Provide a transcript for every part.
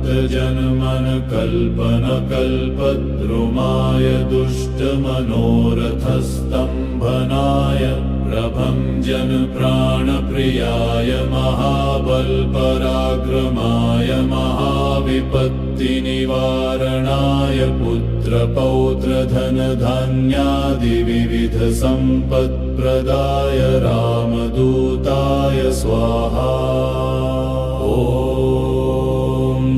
भक्तजनमनकल्पनकल्पद्रुमाय दुष्टमनोरथस्तम्भनाय प्रभञ्जन प्राणप्रियाय महाबलपराक्रमाय महाविपत्तिनिवारणाय पुत्रपौत्रधनधान्यादिविविधसम्पत्प्रदाय रामदूताय स्वाहा। ॐ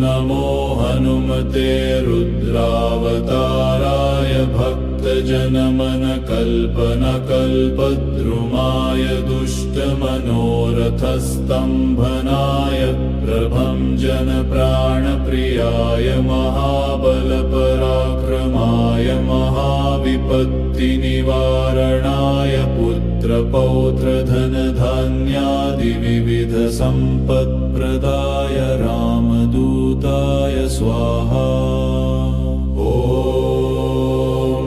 नमो हनुमते रुद्रावताराय भक्तजनमनकल्पनकल्पद्रुमाय दुष्टमनोरथस्तम्भनाय प्रभञ्जन प्राणप्रियाय महाबलपराक्रमाय महाविपत्तिनिवारणाय पुत्रपौत्रधनधान्यादिविविधसम्पत्प्रदाय रामदूताय स्वाहा। ॐ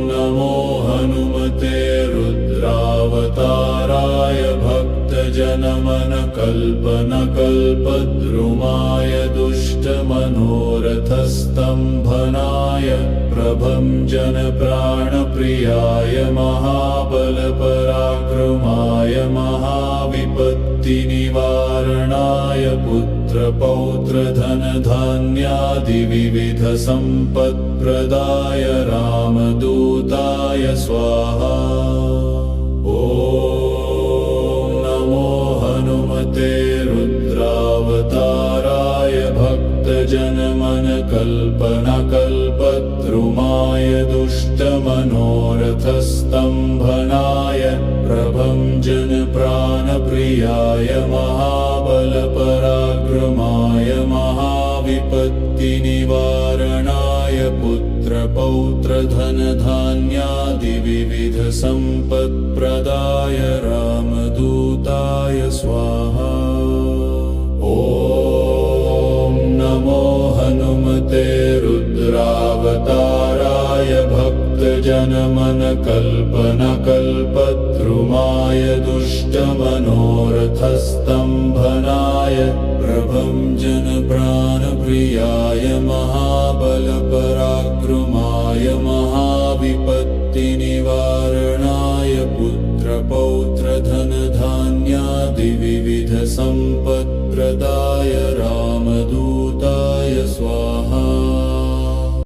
नमो हनुमते रुद्रावताराय भक्तजनमनकल्पनकल्पद्रुमाय दुष्टमनोरथस्तम्भनाय प्रभञ्जन प्राणप्रियाय महाबलपराक्रमाय महाविपत्तिनिवारणाय पुत्रपौत्रधनधान्यादिविविधसम्पत्प्रदाय रामदूताय स्वाहा। ॐ नमो हनुमते रुद्रावताराय भक्तजनमनकल्पनकल्पद्रुमाय दुष्टमनोरथस्तम्भनाय प्रभञ्जन प्राणप्रियाय महाबलपराक्रमाय महाविपत्तिनिवारणाय पुत्रपौत्रधनधान्यादिविविधसम्पत्प्रदाय रामदूताय स्वाहा। ॐ नमो हनुमते रुद्रावताराय भक्तजनमनकल्पनकल्पद्रुमाय दुष्टमनोरथस्तम्भनाय प्रभञ्जन प्राणप्रियाय महाबलपराक्रमाय